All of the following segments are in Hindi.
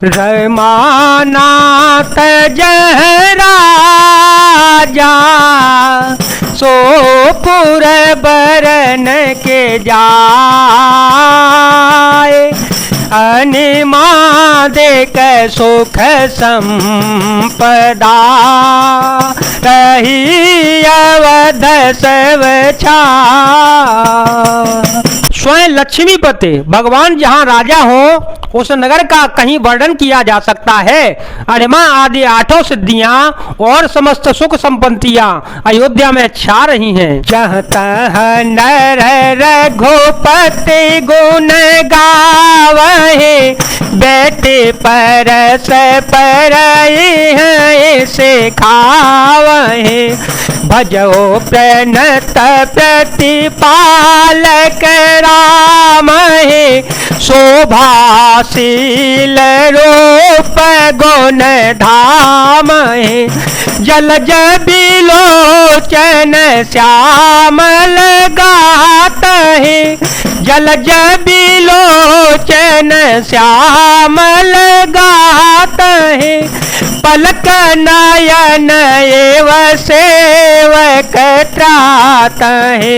रमानाथ जय राजा सोपुर बरन के जाए, अनिमा देख सुख संपदा रही अवध सब छाए। स्वयं लक्ष्मीपति भगवान जहाँ राजा हो उस नगर का कहीं वर्णन किया जा सकता है। अनिमा आदि आठों सिद्धियां और समस्त सुख संपत्तियां अयोध्या में छा रही हैं। जहाँ तहाँ नर रघुपति गुण गावहे, बेटे परस परई से खावहे। भजो प्रणत प्रतिपालक राम है, शोभाशील रूप गुण धाम है। जलज बिलोचन श्यामल गात है, जलज बिलोचन श्यामल गात है। पलक नयन एव सेवक त्रात है,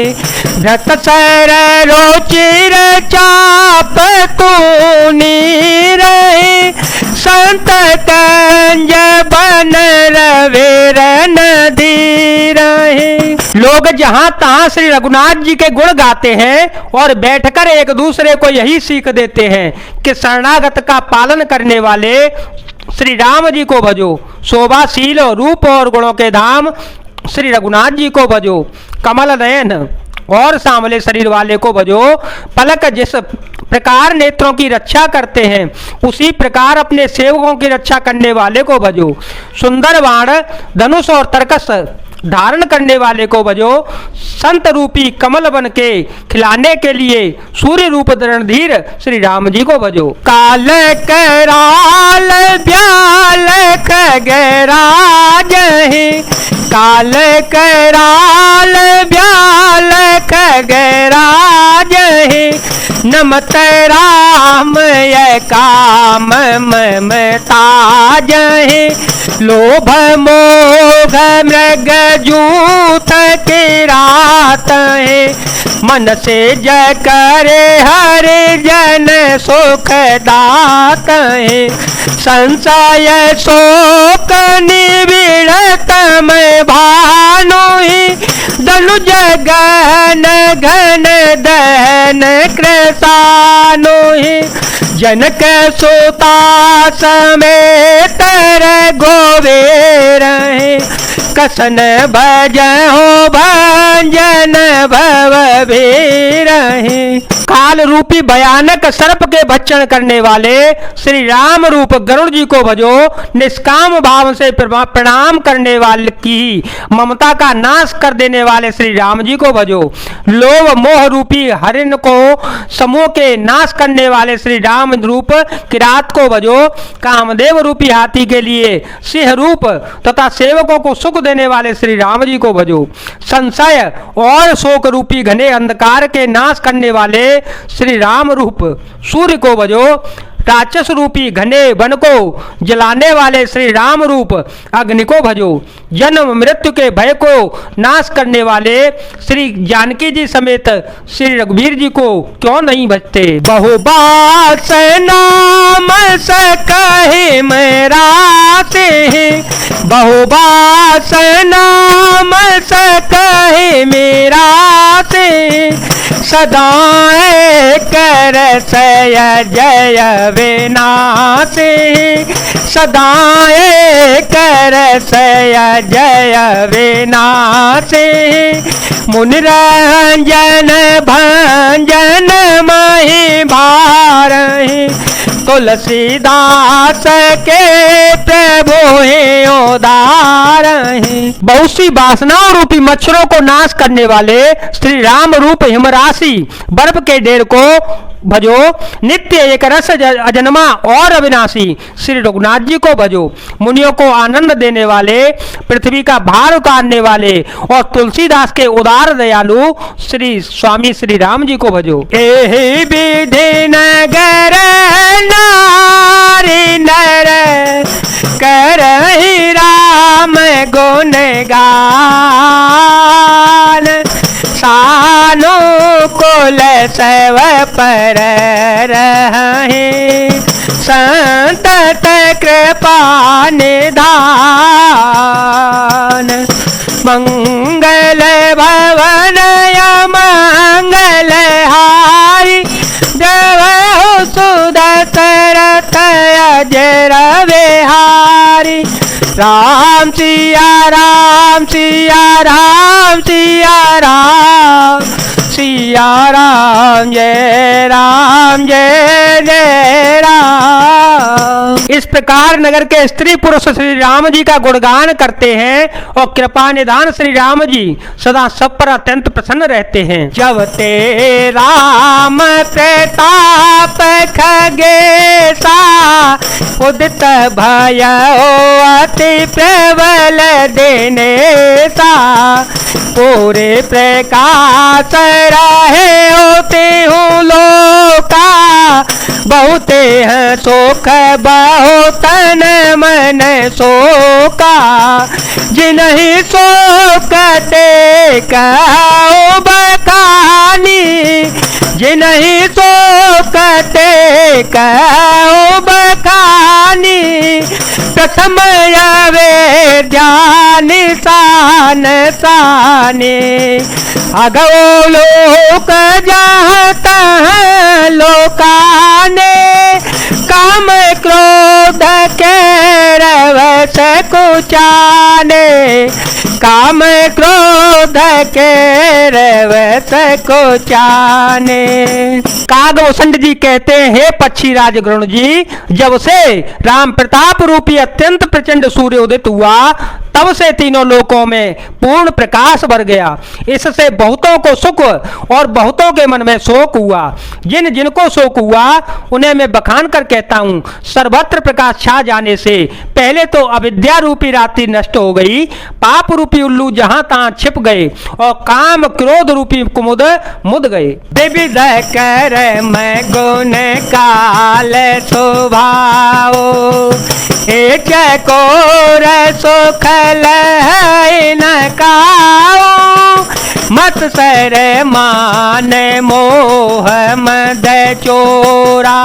व्रत सर रोचिर चाप तूनी रहे। संत कंज बन रवेर नदी रहे। लोग जहाँ तहाँ श्री रघुनाथ जी के गुण गाते हैं और बैठकर एक दूसरे को यही सीख देते हैं कि शरणागत का पालन करने वाले श्री राम जी को भजो, शोभाशील रूप और गुणों के धाम श्री रघुनाथ जी को भजो, कमल नयन और सांवले शरीर वाले को भजो। पलक जिस प्रकार नेत्रों की रक्षा करते हैं उसी प्रकार अपने सेवकों की रक्षा करने वाले को भजो। सुंदर बाण धनुष और तरकस धारण करने वाले को भजो। संत रूपी कमल बन के खिलाने के लिए सूर्य रूप रणधीर श्री राम जी को भजो। काल कराल ब्याल खगराज है, काल कराल ब्याल खगराज है। नमत राम य काम ममताज है, लोभ मोह मृग जूथ की रात है। मन से जय करे हरि जन सुख दात है। संशय शोक निबिड़ तम भानु ही, दनुज गहन घन दहन कृसानु ही। जनक सुता समेत रघुवीर रहे, कसन भज हो भंजन भव भी रहे। काल रूपी भयानक सर्प के भक्षण करने वाले श्री राम रूप गरुड़ जी को भजो। निष्काम भाव से प्रणाम करने वाले की ममता का नाश कर देने वाले श्री राम जी को भजो। लोभ मोह रूपी हरिण को समूह के नाश करने वाले श्री राम रूप किरात को भजो। कामदेव रूपी हाथी के लिए सिंह रूप तथा सेवकों को सुख देने वाले श्री राम जी को भजो। संशय और शोक रूपी घने अंधकार के नाश करने वाले श्री राम रूप सूर्य को भजो। राक्षस रूपी घने वन को जलाने वाले श्री राम रूप अग्नि को भजो। जन्म मृत्यु के भय को नाश करने वाले श्री जानकी जी समेत श्री रघुवीर जी को क्यों नहीं भजते। बहुबास नाम सकहि मेरा से, बहुबास नाम सकहि मेरा से। सदाए कर सय जय विनाशे, सदाए कर सय जय विनाशे। मुनि रंजन भंजन महि भारहि, तुलसीदास के प्रभु हे उदार हैं। बहुत सी वासनाओं रूपी मच्छरों को नाश करने वाले श्री राम रूप हिमराशि बर्फ के ढेर को भजो। नित्य एक रस अजन्मा और अविनाशी श्री रघुनाथ जी को भजो। मुनियों को आनंद देने वाले, पृथ्वी का भार उतारने वाले और तुलसीदास के उदार दयालु श्री स्वामी श्री राम जी को भजो। एहि विधि नगर नारी नारी नर करहि राम गुण गान। सानुकूल सेव पर रहे संतत कृपा निधान। मंगल भवन मंगल हारी देवहु सुदशरथ अजर बिहारी। राम सिया राम सिया राम सिया राम सिया राम जय जय राम। इस प्रकार नगर के स्त्री पुरुष श्री राम जी का गुणगान करते हैं और कृपा निधान श्री राम जी सदा सब पर अत्यंत प्रसन्न रहते हैं। जब ते राम प्रताप खगेसा उदित भय अति प्रबल दिनेसा। पूरे प्रकाश रहे होते हूँ लोका बहुते हैं सुख बहुतन मन शोका। जिन्हीं शोकते कहो बखानी जिन्हीं शोकते कहो बखानी। प्रथम आवे ध्यान सान साने अगो लोक जहाँ तहाँ लोकाने। काम क्रोध के रवस कुचाने काम क्रोध के रवस कुचाने। कागभूषण जी कहते हैं हे पक्षी राज गरुण जी जब से राम प्रताप रूपी अत्यंत प्रचंड सूर्य उदित हुआ तब से तीनों लोकों में पूर्ण प्रकाश भर गया। इससे बहुतों को सुख और बहुतों के मन में शोक हुआ। जिन जिनको शोक हुआ उन्हें मैं बखान कर कहता हूँ। सर्वत्र प्रकाश छा जाने से पहले तो अविद्या रूपी रात्रि नष्ट हो गई। पाप रूपी उल्लू जहां तहां छिप गए और काम क्रोध रूपी कुमुद मुद गए। विविध कर मैं गुण काल स्वभाव एक कोर सुख न काओ। मत सर मान मोह मद चोरा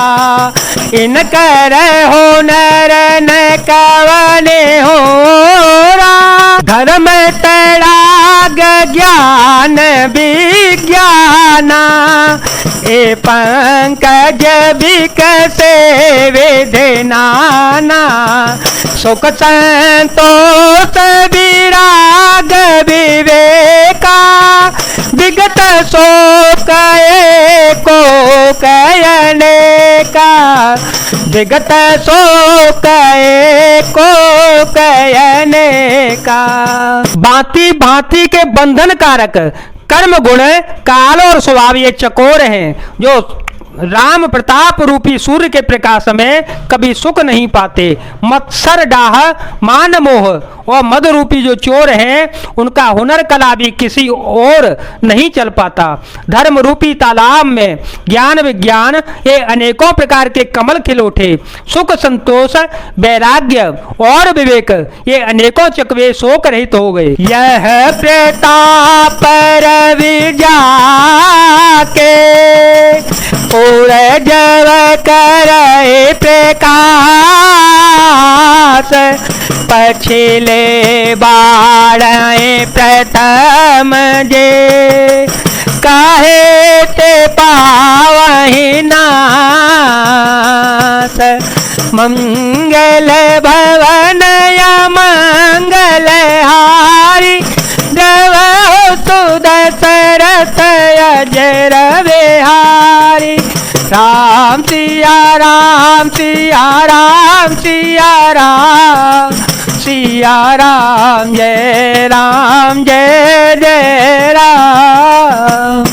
इन कर हो नर न कवने होरा। धर्म तड़ाग ज्ञान विज्ञाना ए पंकज विकसे विधि नाना। सुख संतोष विराग विवेका विगत शोक को कयने का। विगत शोक को कयने का। भांति भांति के बंधन कारक कर्म गुण काल और स्वभाव ये चकोर हैं जो राम प्रताप रूपी सूर्य के प्रकाश में कभी सुख नहीं पाते। मत्सर डाह मान मोह और मद रूपी जो चोर हैं उनका हुनर कला भी किसी और नहीं चल पाता। धर्म रूपी तालाब में ज्ञान विज्ञान ये अनेकों प्रकार के कमल खिल उठे। सुख संतोष वैराग्य और विवेक ये अनेकों चकवे शोक रहित हो गए। यह प्रताप रवि जाके पूरे जब करे प्रकाश। पछिले बाड़े प्रथम जे काहे ते पावहि नाथ। मंगल भवन मंगल हारी देवहु सुदशरथ अजर बिहारी। राम सिया राम सिया राम सिया राम सिया राम जय जय राम।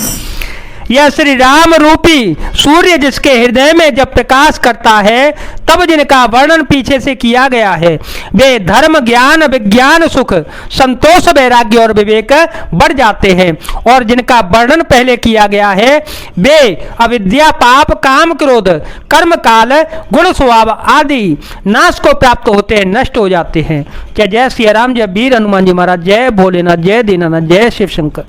यह श्री राम रूपी सूर्य जिसके हृदय में जब प्रकाश करता है, तब जिनका वर्णन पीछे से किया गया है, वे धर्म, ज्ञान, विज्ञान, सुख, संतोष, वैराग्य और विवेक बढ़ जाते हैं। और जिनका वर्णन पहले किया गया है, वे अविद्या, पाप, काम, क्रोध, कर्म, काल, गुण, स्वभाव आदि नाश को प्राप्त होते हैं, नष्ट हो जाते हैं। जय जय श्री राम, जय वीर हनुमान जी महाराज, जय भोलेनाथ, जय दीनानाथ, जय शिव शंकर।